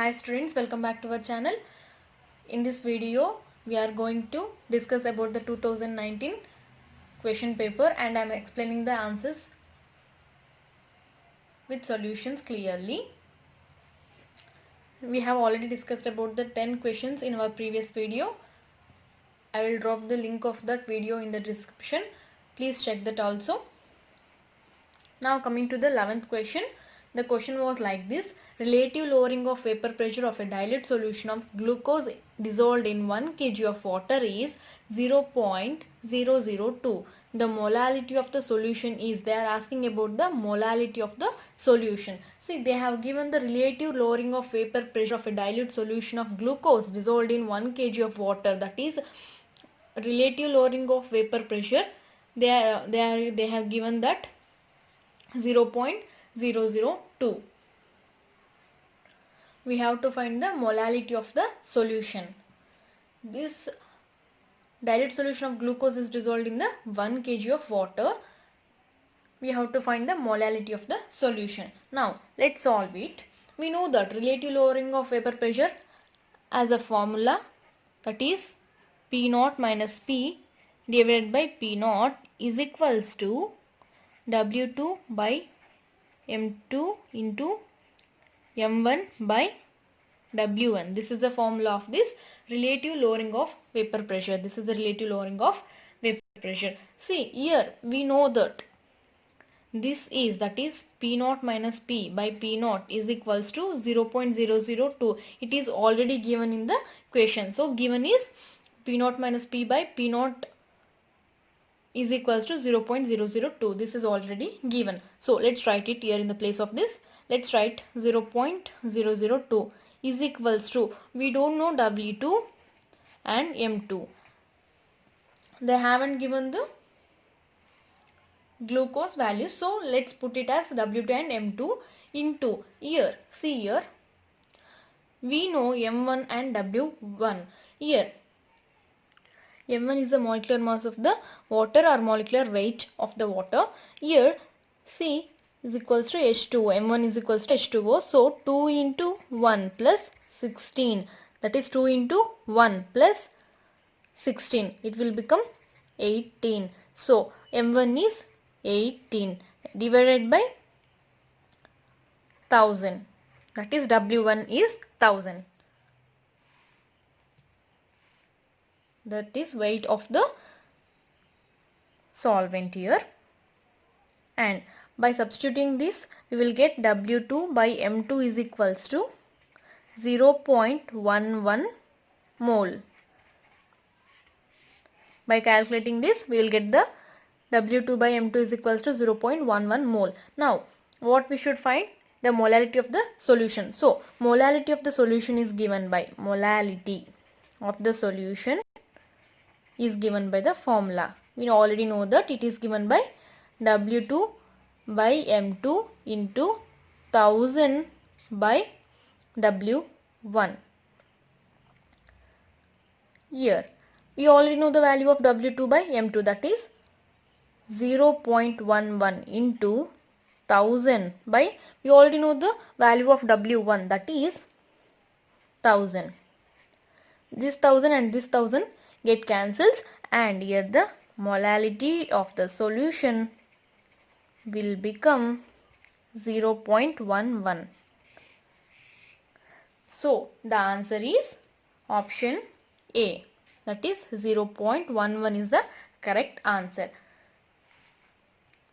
Hi students, welcome back to our channel. In this video, we are going to discuss about the 2019 question paper and I am explaining the answers with solutions clearly. We have already discussed about the 10 questions in our previous video. I will drop the link of that video in the description. Please check that also. Now coming to the 11th question. The question was like this. Relative lowering of vapor pressure of a dilute solution of glucose dissolved in 1 kg of water is 0.002. The molality of the solution is, they are asking about the molality of the solution. See, they have given the relative lowering of vapor pressure of a dilute solution of glucose dissolved in 1 kg of water. That is relative lowering of vapor pressure. They have given that 0.002. We have to find the molality of the solution. This dilute solution of glucose is dissolved in the 1 kg of water. We have to find the molality of the solution. Now let's solve it. We know that relative lowering of vapor pressure as a formula, that is P naught minus P divided by P naught is equals to W2 by M2 into M1 by W1. This is the formula of this relative lowering of vapor pressure. This is the relative lowering of vapor pressure. See, here we know that this is, that is P naught minus P by P naught is equals to 0.002. It is already given in the question. So given is P naught minus P by P naught is equals to 0.002. This is already given. So let's write it here in the place of this. Let's write 0.002 is equals to, we don't know W2 and M2. They haven't given the glucose value. So let's put it as W2 and M2 into, here, see here, we know M1 and W1. Here M1 is the molecular mass of the water or molecular weight of the water. Here C is equals to H2O. M1 is equals to H2O. So 2 into 1 plus 16. That is 2 into 1 plus 16. It will become 18. So M1 is 18 divided by 1000. That is W1 is 1000. That is weight of the solvent here, and by substituting this we will get W2 by M2 is equals to 0.11 mole. By calculating this we will get the W2 by M2 is equals to 0.11 mole. Now what we should find? The molality of the solution. So molality of the solution is given by, molality of the solution is given by the formula. We already know that it is given by W2 by M2 into 1000 by W1. Here we already know the value of W2 by M2, that is 0.11 into 1000 by, we already know the value of W1, that is 1000. This 1000 and this 1000 get cancels, and here the molality of the solution will become 0.11. So the answer is option A, that is 0.11 is the correct answer.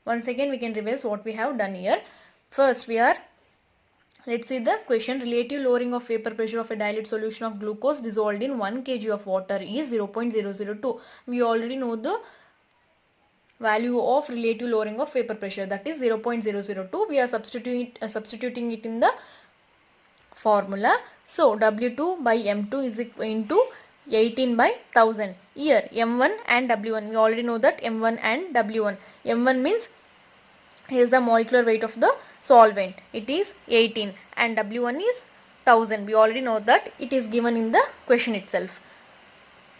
Once again we can revise what we have done here. First let's see the question. Relative lowering of vapor pressure of a dilute solution of glucose dissolved in 1 kg of water is 0.002. We already know the value of relative lowering of vapor pressure, that is 0.002. We are substituting it in the formula. So W2 by M2 is into 18 by 1000. Here M1 and W1, we already know that M1 and W1. M1 means, here is the molecular weight of the solvent, it is 18, and W1 is 1000. We already know that it is given in the question itself.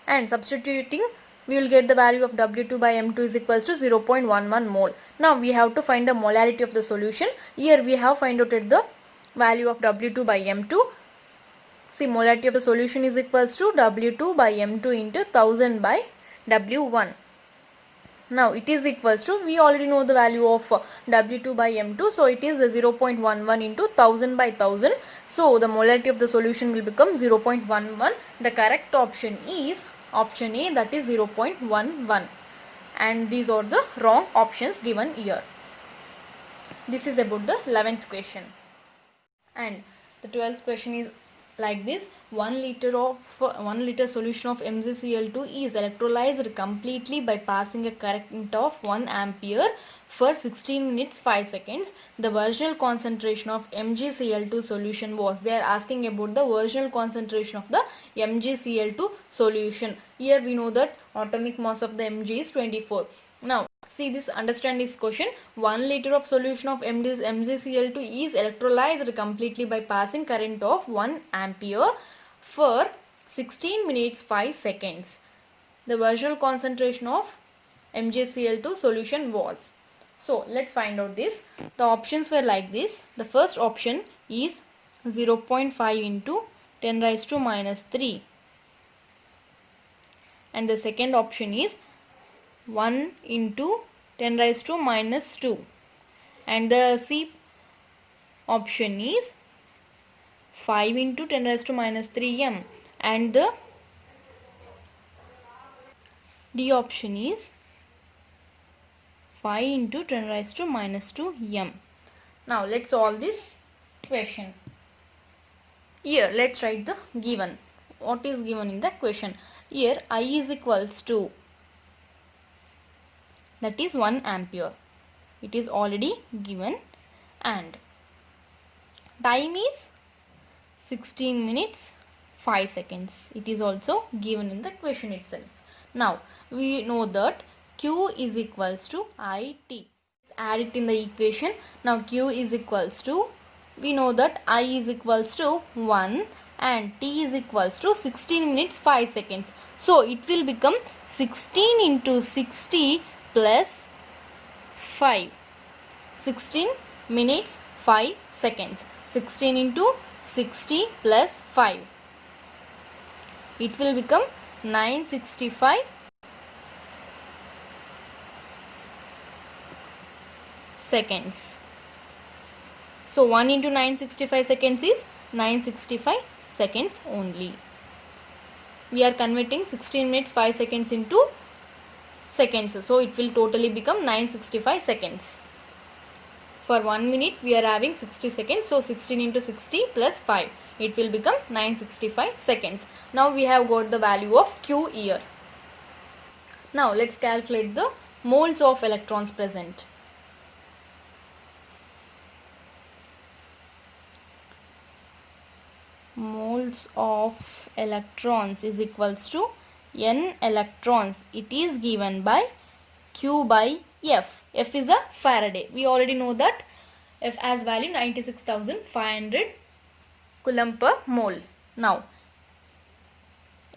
And substituting we will get the value of W2 by M2 is equals to 0.11 mole. Now we have to find the molality of the solution. Here we have find out the value of W2 by M2. See, molarity of the solution is equals to W2 by M2 into 1000 by W1. Now it is equals to, we already know the value of W2 by M2, so it is 0.11 into 1000 by 1000. So the molarity of the solution will become 0.11. The correct option is option A, that is 0.11. And these are the wrong options given here. This is about the 11th question. And the 12th question is like this: 1 liter solution of MgCl2 is electrolyzed completely by passing a current of 1 ampere for 16 minutes 5 seconds. The original concentration of MgCl2 solution was, they are asking about the original concentration of the MgCl2 solution. Here we know that atomic mass of the Mg is 24. Now see this, understand this question. 1 liter of solution of MgCl2 is electrolyzed completely by passing current of 1 ampere for 16 minutes 5 seconds. The original concentration of MgCl2 solution was. So let's find out this. The options were like this. The first option is 0.5 into 10 raised to minus 3. And the second option is 1 into 10 raised to minus 2. And the C option is 5 into 10 raised to minus 3 m. And the D option is 5 into 10 raised to minus 2 m. Now let's solve this question. Here let's write the given. What is given in the question? Here I is equals to, that is 1 ampere. It is already given, and time is 16 minutes 5 seconds. It is also given in the question itself. Now we know that Q is equals to IT. Let's add it in the equation. Now Q is equals to, we know that I is equals to 1 and T is equals to 16 minutes 5 seconds. So it will become 16 into 60 plus 5. 16 minutes 5 seconds. 16 into 60 plus 5. It will become 965 seconds. So 1 into 965 seconds is 965 seconds only. We are converting 16 minutes 5 seconds into seconds. So it will totally become 965 seconds. For 1 minute we are having 60 seconds. So 16 into 60 plus 5. It will become 965 seconds. Now we have got the value of Q here. Now let's calculate the moles of electrons present. Moles of electrons is equals to N electrons. It is given by Q by F. F is a Faraday. We already know that F as value 96,500 coulomb per mole. Now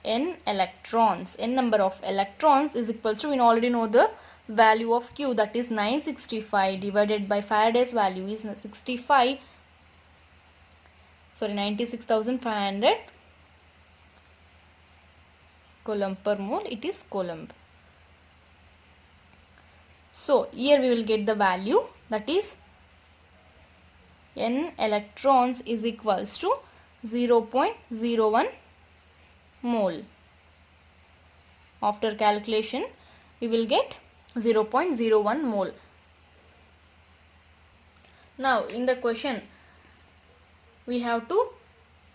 N electrons, N number of electrons is equals to, we already know the value of Q, that is 965 divided by Faraday's value is 96,500 coulomb per mole. It is coulomb. So here we will get the value, that is N electrons is equals to 0.01 mole. After calculation we will get 0.01 mole. Now in the question we have to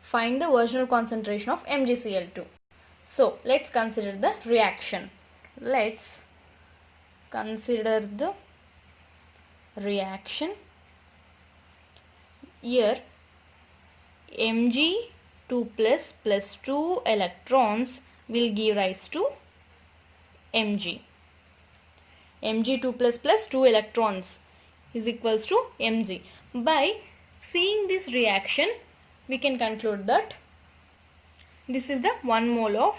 find the original concentration of MgCl2. So let's consider the reaction. Let's consider the reaction. Here Mg2 plus 2 electrons will give rise to Mg. Mg2 plus 2 electrons is equals to Mg. By seeing this reaction we can conclude that this is the 1 mole of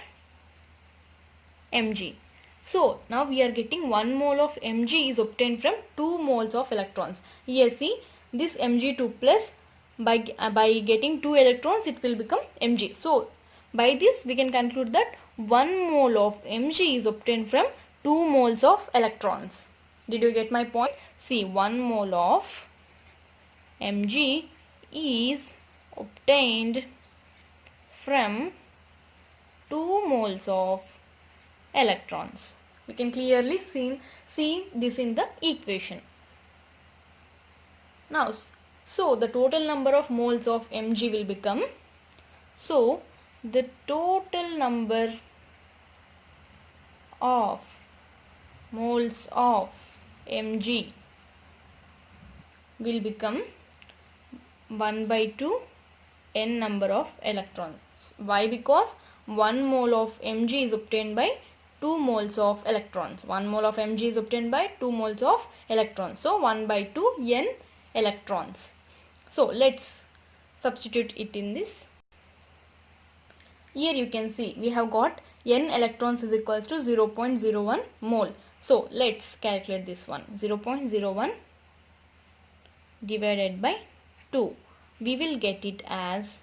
Mg. So now we are getting 1 mole of Mg is obtained from 2 moles of electrons. Here see, this Mg2 plus by getting 2 electrons it will become Mg. So by this we can conclude that 1 mole of Mg is obtained from 2 moles of electrons. Did you get my point? See, 1 mole of Mg is obtained from 2 moles of electrons. We can clearly see this in the equation. Now, so the total number of moles of Mg will become, so the total number of moles of Mg will become 1 by 2 n number of electrons. Why? Because 1 mole of Mg is obtained by 2 moles of electrons. 1 mole of Mg is obtained by 2 moles of electrons. So 1 by 2 n electrons. So let's substitute it in this. Here you can see we have got n electrons is equals to 0.01 mole. So let's calculate this one. 0.01 divided by 2. We will get it as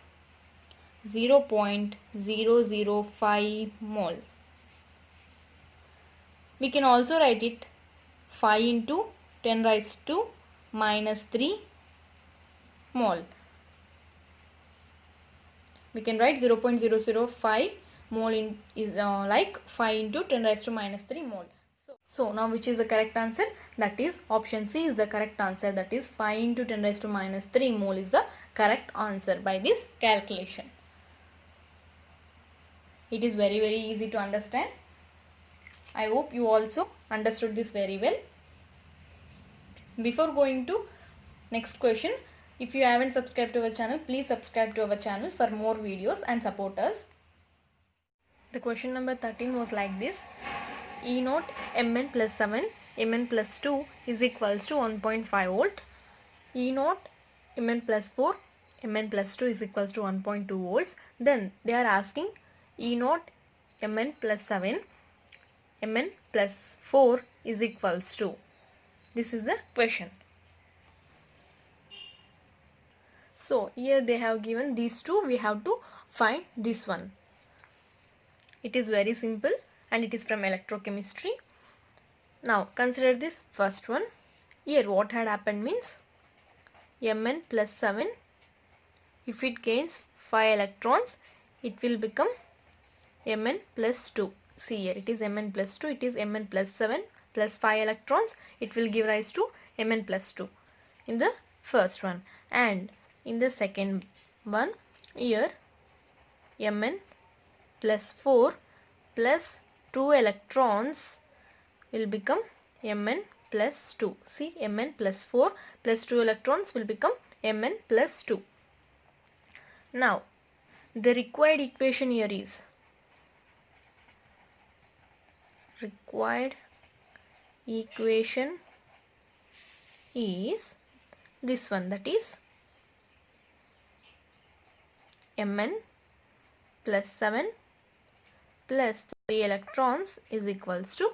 0.005 mole. We can also write it 5 into 10 raised to minus 3 mole. We can write 0.005 mole is like 5 into 10 raised to minus 3 mole. So now which is the correct answer? That is option C is the correct answer. That is 5 into 10 raised to minus 3 mole is the correct answer by this calculation. It is very easy to understand. I hope you also understood this very well. Before going to next question, if you haven't subscribed to our channel, please subscribe to our channel for more videos and support us. The question number 13 was like this. E naught Mn plus 7 Mn plus 2 is equals to 1.5 volt. E naught Mn plus 4 Mn plus 2 is equals to 1.2 volts. Then they are asking E naught Mn plus 7 Mn plus 4 is equals to. This is the question. So here they have given these two. We have to find this one. It is very simple and it is from electrochemistry. Now consider this first one. Here what had happened means Mn plus 7, if it gains 5 electrons, it will become Mn plus 2. See here, it is Mn plus 2, it is Mn plus 7 plus 5 electrons, it will give rise to Mn plus 2 in the first one. And in the second one, here Mn plus 4 plus 2 electrons will become Mn plus 2. See, Mn plus 4 plus 2 electrons will become Mn plus 2. Now, the required equation here is this one, that is Mn plus 7 plus 3 electrons is equals to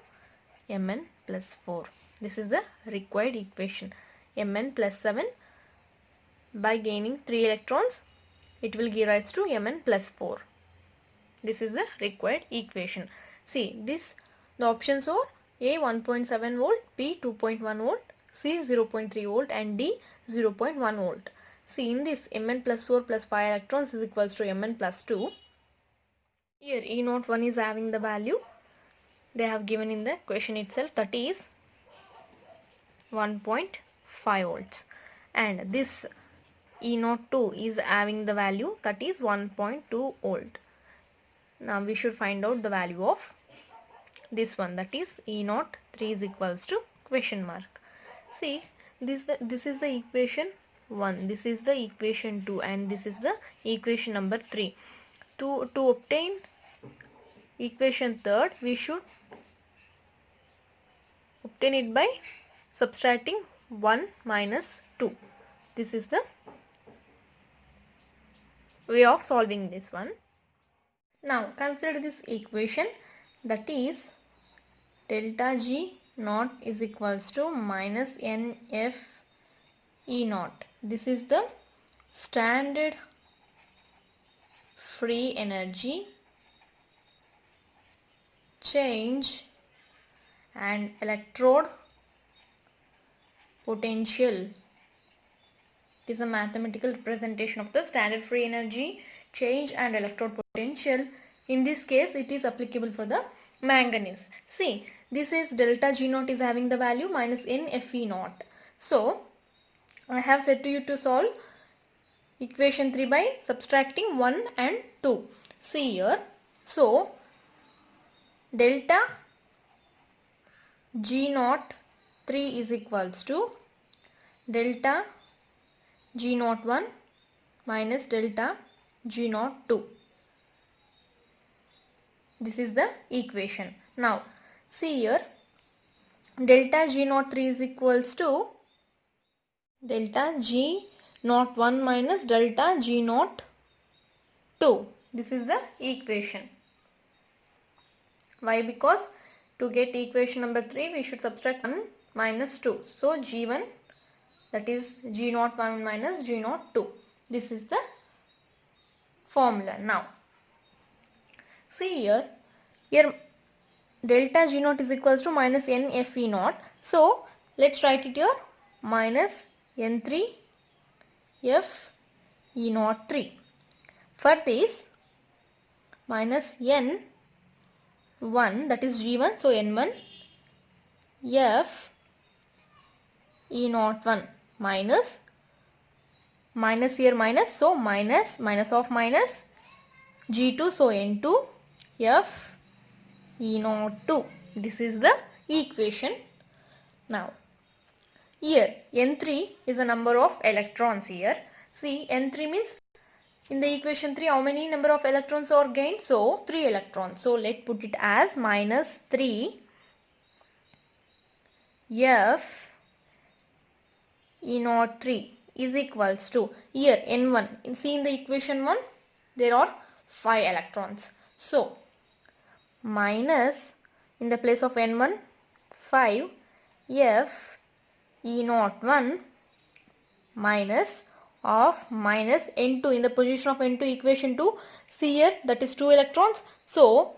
Mn plus 4. This is the required equation. Mn plus 7 by gaining 3 electrons, it will give rise to Mn plus 4. This is the required equation. See, this the options are A 1.7 volt, B 2.1 volt, C 0.3 volt and D 0.1 volt. See, in this Mn plus 4 plus 5 electrons is equals to Mn plus 2. Here E naught 1 is having the value they have given in the question itself, that is 1.5 volts, and this E naught 2 is having the value, that is 1.2 volt. Now we should find out the value of this one, that is E naught 3 is equals to question mark. See, this is the equation 1, this is the equation 2 and this is the equation number 3. To obtain equation 3rd, we should obtain it by subtracting 1 minus 2. This is the way of solving this one. Now consider this equation, that is delta G naught is equals to minus NF E naught. This is the standard free energy, change and electrode potential. It is a mathematical representation of the standard free energy, change and electrode potential. In this case, it is applicable for the manganese. See, this is delta G naught is having the value minus N Fe naught. So, I have said to you to solve equation 3 by subtracting 1 and 2. See here. So, delta G naught 3 is equals to delta G naught 1 minus delta G naught 2. This is the equation. Now, see here, delta G naught 3 is equals to delta G naught 1 minus delta G naught 2. This is the equation. Why? Because to get equation number 3, we should subtract 1 minus 2. So, G1, that is G naught 1 minus G naught 2. This is the formula. Now, see here delta G naught is equals to minus N Fe naught. So, let's write it here, minus N3 F E naught 3. For this, minus N1, that is G1, so N1 F E naught 1 minus here minus, so minus of minus G2, so N2 F E naught 2. This is the equation. Now, here N3 is a number of electrons here. See, N3 means in the equation 3 how many number of electrons are gained? So, 3 electrons. So, let's put it as minus 3 F E naught 3 is equals to, here N1, see in the equation 1 there are 5 electrons. So, minus in the place of N1 5 F E naught 1 minus of minus N2 in the position of N2 equation 2. See here, that is 2 electrons. So,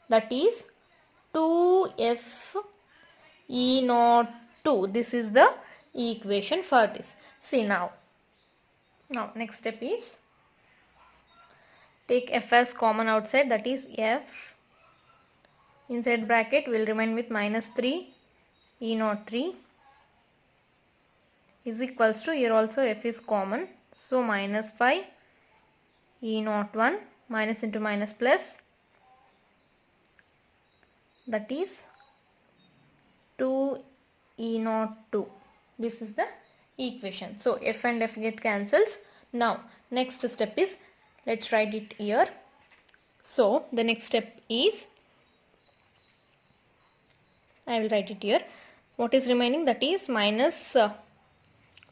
that is 2 F E naught 2. This is the equation for this. See now. Now, next step is take F as common outside, that is F inside bracket will remain with minus 3 E naught 3 is equals to, here also F is common, so minus 5 E naught 1 minus into minus plus, that is 2 E naught 2. This is the equation. So, F and F get cancels. Now, next step is, let's write it here. So, the next step is, I will write it here. What is remaining? That is minus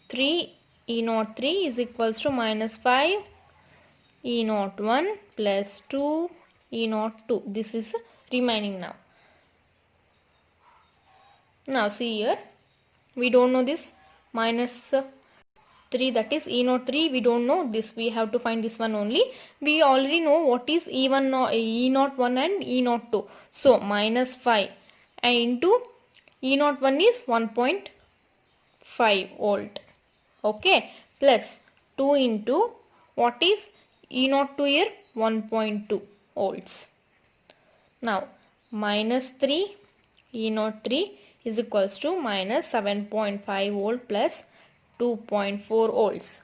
3 E naught 3 is equals to minus 5 E naught 1 plus 2 E naught 2. This is remaining now. Now see here, we don't know this minus 3, that is E naught 3, we don't know this, we have to find this one only. We already know what is E naught 1 and E naught 2. So minus 5 into E naught 1 is 1.5 volt. Okay, plus 2 into what is E naught 2 here? 1.2 volts. Now minus 3 E naught 3 is equals to minus 7.5 volt plus 2.4 volts.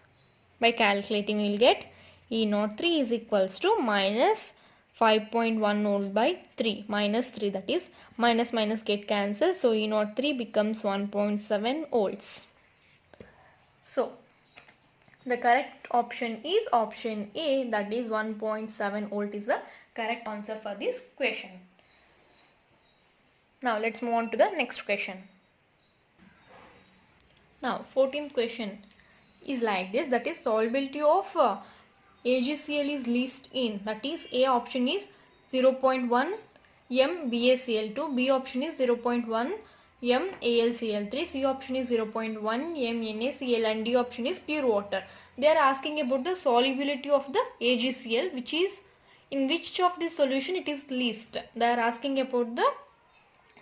By calculating we will get E naught 3 is equals to minus 5.1 volt by 3, minus 3, that is minus get cancelled. So E naught 3 becomes 1.7 volts. So the correct option is option A, that is 1.7 volt is the correct answer for this question. Now let's move on to the next question. Now 14th question is like this, that is solubility of AgCl is least in, that is A option is 0.1 m BaCl2, B option is 0.1 m AlCl3, C option is 0.1 m NaCl, and D option is pure water. They are asking about the solubility of the AgCl, which is in which of this solution it is least. They are asking about the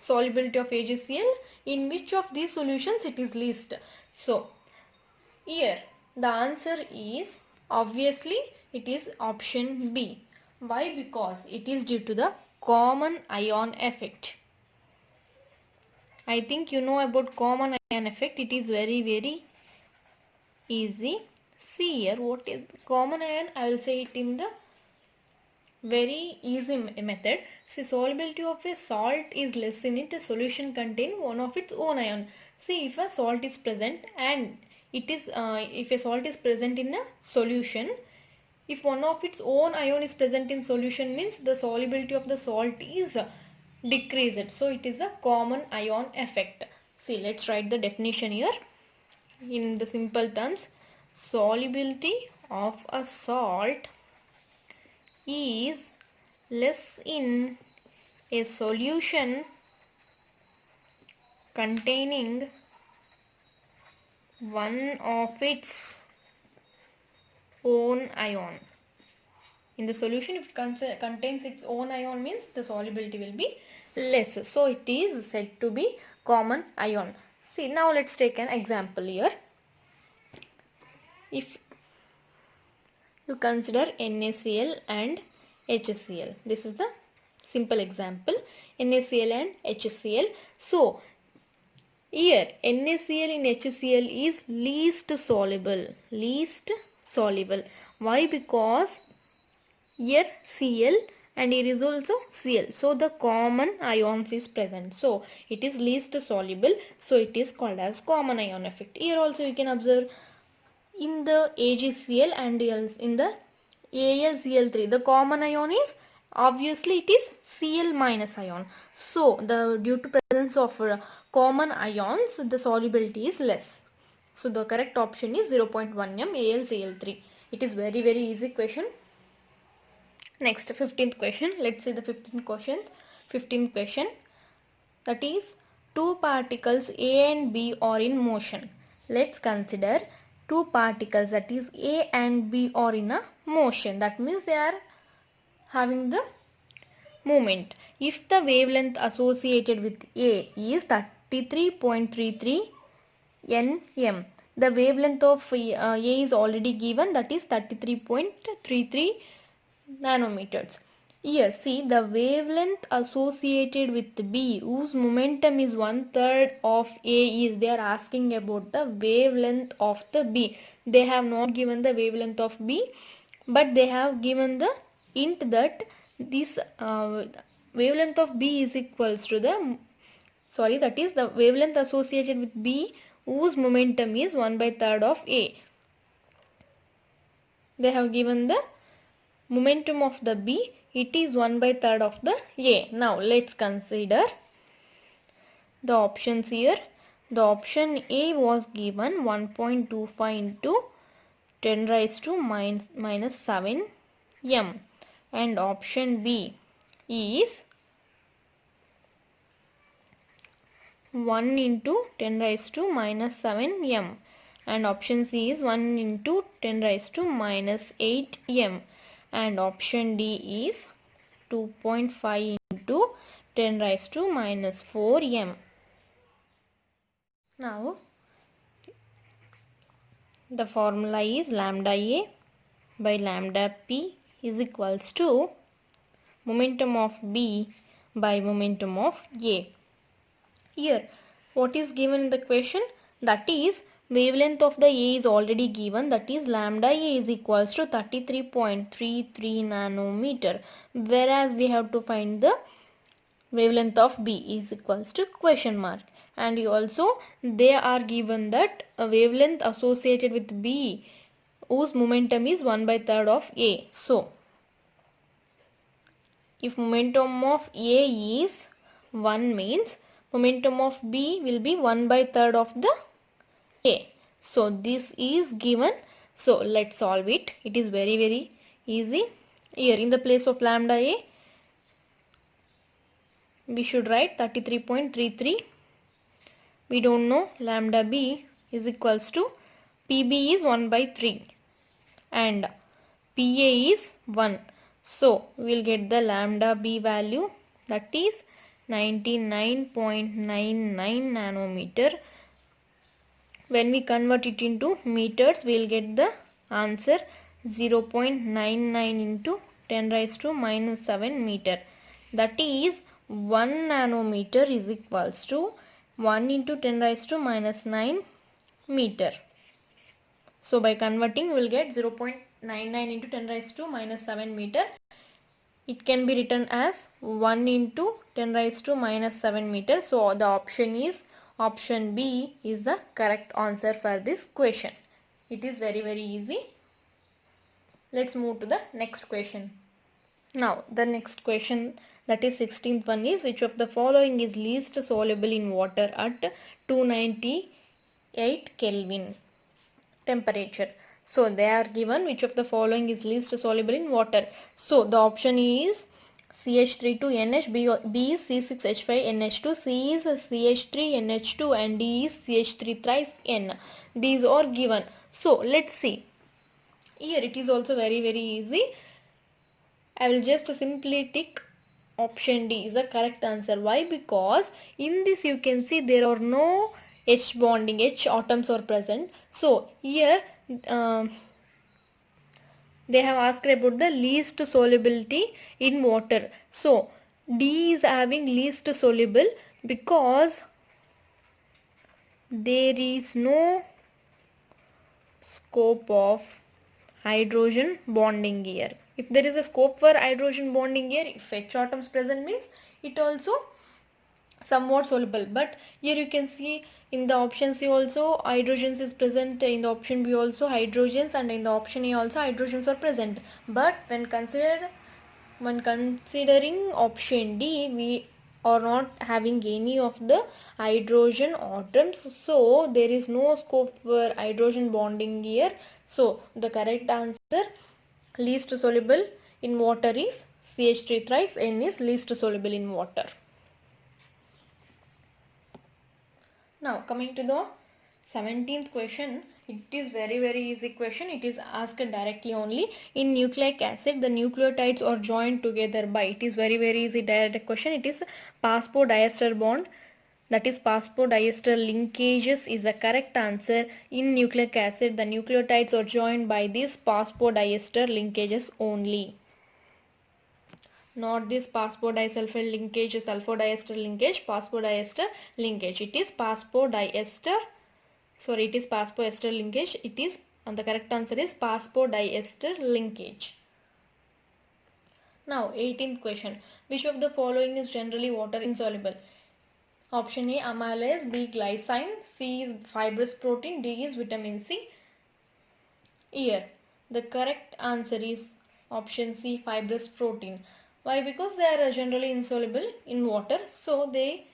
solubility of AgCl in which of these solutions it is least. So here the answer is obviously it is option B. Why? Because it is due to the common ion effect. I think you know about common ion effect. It is very easy. See here, what is common ion? I will say it in the very easy method. See, solubility of a salt is less in it. A solution contain one of its own ion. See, if a salt is present and it is if a salt is present in a solution, if one of its own ion is present in solution, means the solubility of the salt is decreased. So it is a common ion effect. See, let's write the definition here in the simple terms. Solubility of a salt is less in a solution containing one of its own ion. In the solution, if it contains its own ion, means the solubility will be less. So it is said to be common ion. See, now let's take an example here. If you consider NaCl and HCl, this is the simple example, NaCl and HCl. So here NaCl in HCl is least soluble. Why? Because here Cl and here is also Cl, so the common ions is present, so it is least soluble, so it is called as common ion effect. Here also you can observe in the AgCl and in the AlCl3, the common ion is obviously it is Cl minus ion. So the due to presence of common ions, the solubility is less. So the correct option is 0.1 m AlCl3. It is very easy question. Next, 15th question. Let's see the 15th question. 15th question. That is, two particles A and B are in motion. Let's consider two particles, that is A and B are in a motion. That means they are having the movement. If the wavelength associated with A is 33.33 nm, the wavelength of A is already given, that is 33.33 nanometers. Here see the wavelength associated with B whose momentum is 1/3 of A is, they are asking about the wavelength of the B. They have not given the wavelength of B, but they have given the hint that this wavelength of B is equals to the that is the wavelength associated with B whose momentum is 1/3 of A. They have given the momentum of the B, it is 1/3 of the A. Now let's consider the options here. The option A was given 1.25 into 10 raised to minus 7 m, and option B is 1 into 10 raised to minus 7 m, and option C is 1 into 10 raised to minus 8 m, and option D is 2.5 into 10 raised to minus 4 m. Now the formula is lambda A by lambda P is equals to momentum of B by momentum of A. Here what is given in the question? That is wavelength of the A is already given, that is lambda A is equals to 33.33 nanometer, whereas we have to find the wavelength of B is equals to question mark, and also they are given that a wavelength associated with B whose momentum is 1/3 of A. So if momentum of A is 1 means momentum of B will be 1/3 of the A. So this is given. So let's solve it. It is very easy. Here in the place of lambda A we should write 33.33 we don't know lambda b is equals to PB is 1 by 3 and PA is 1. So we will get the lambda b value, that is 99.99 nanometer. When we convert it into meters, we will get the answer 0.99 into 10 raised to minus 7 meter. That is 1 nanometer is equals to 1 into 10 raised to minus 9 meter. So by converting, we will get 0.99 into 10 raised to minus 7 meter. It can be written as 1 into 10 raised to minus 7 meter. So the option B is the correct answer for this question. It is very easy. Let's move to the next question. Now the next question, that is 16th one, is which of the following is least soluble in water at 298 Kelvin temperature. So they are given which of the following is least soluble in water. So the option is CH32NH, B is C6H5NH2, C is CH3NH2 and D is CH3 thrice N. These are given. So let's see. Here it is also very easy. I will just simply tick option D is the correct answer. Why? Because in this you can see there are no H bonding, H atoms are present. So here they have asked about the least solubility in water. So D is having least soluble because there is no scope of hydrogen bonding here. If there is a scope for hydrogen bonding here, if H atoms present means it also somewhat soluble. But here you can see in the option C also hydrogens is present, in the option B also hydrogens, and in the option A also hydrogens are present. But when considering option D, we are not having any of the hydrogen atoms, so there is no scope for hydrogen bonding here. So the correct answer, least soluble in water, is CH3 thrice N is least soluble in water. Now coming to the 17th question, it is very easy question. It is asked directly only. In nucleic acid, the nucleotides are joined together by, it is very easy direct question. It is phosphodiester bond, that is phosphodiester linkages is the correct answer. In nucleic acid, the nucleotides are joined by these phosphodiester linkages only, not this phosphodisulfide linkage, sulfodiester linkage, phosphodiester linkage. It is phosphodiester, sorry, it is phosphoester linkage. It is, and the correct answer is phosphodiester linkage. Now 18th question, which of the following is generally water insoluble? Option A amylase, B glycine, C is fibrous protein, D is vitamin C. Here the correct answer is option C, fibrous protein. Why? Because they are generally insoluble in water, so the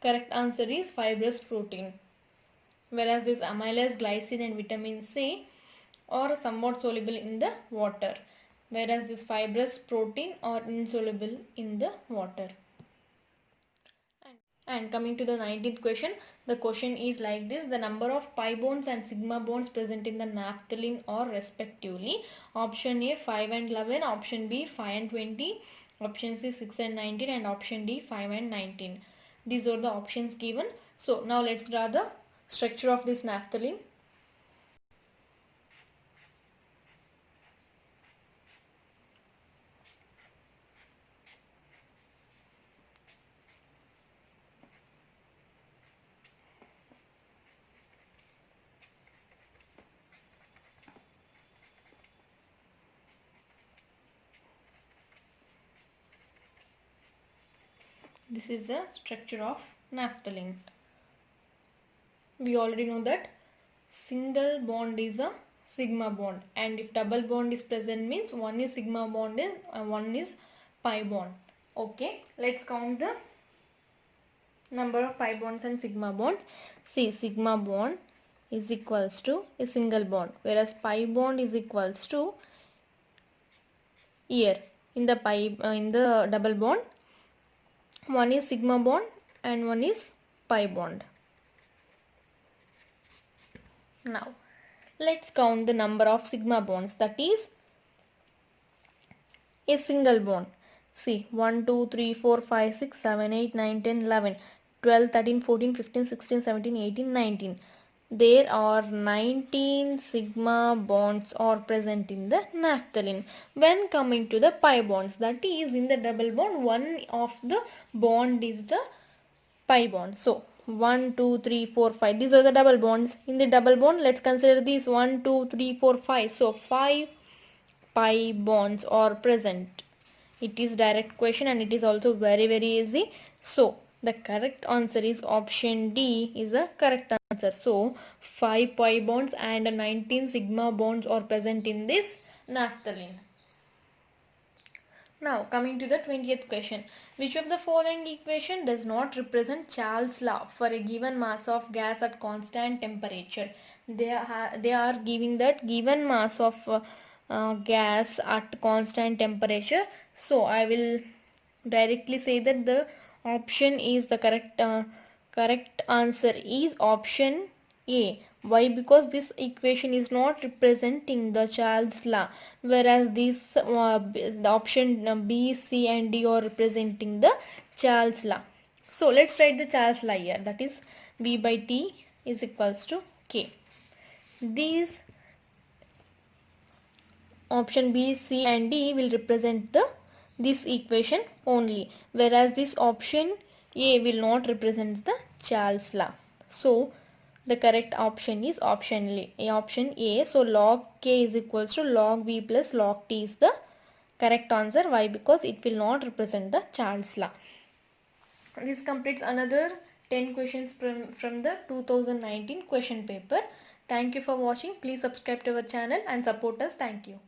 correct answer is fibrous protein. Whereas this amylase, glycine and vitamin C are somewhat soluble in the water, whereas this fibrous protein are insoluble in the water. And coming to the 19th question, the question is like this: the number of pi bonds and sigma bonds present in the naphthalene are respectively option A 5 and 11, option B 5 and 20, option C 6 and 19, and option D 5 and 19. These are the options given. So now let's draw the structure of this naphthalene. This is the structure of naphthalene. We already know that single bond is a sigma bond, and if double bond is present means one is sigma bond and one is pi bond. Okay, let's count the number of pi bonds and sigma bonds. See, sigma bond is equals to a single bond, whereas pi bond is equals to, here in the double bond, one is sigma bond and one is pi bond. Now let's count the number of sigma bonds, that is a single bond. See, 1, 2, 3, 4, 5, 6, 7, 8, 9, 10, 11, 12, 13, 14, 15, 16, 17, 18, 19. There are 19 sigma bonds are present in the naphthalene. When coming to the pi bonds, that is in the double bond, one of the bond is the pi bond. So 1, 2, 3, 4, 5. These are the double bonds. In the double bond, let's consider these 1, 2, 3, 4, 5. So 5 pi bonds are present. It is direct question and it is also very easy. So the correct answer is option D is the correct answer. So 5 pi bonds and 19 sigma bonds are present in this naphthalene. Now coming to the 20th question. Which of the following equation does not represent Charles' law for a given mass of gas at constant temperature? They are giving that given mass of gas at constant temperature. So I will directly say that the option is the correct answer is option A. Why? Because this equation is not representing the Charles law, whereas this the option B, C and D are representing the Charles law. So let's write the Charles law here, that is V by T is equals to K. These option B, C and D will represent the this equation only, whereas this option A will not represent the Charles law. So the correct option is option A. So log K is equals to log V plus log T is the correct answer. Why? Because it will not represent the Charles law. This completes another 10 questions from the 2019 question paper. Thank you for watching. Please subscribe to our channel and support us. Thank you.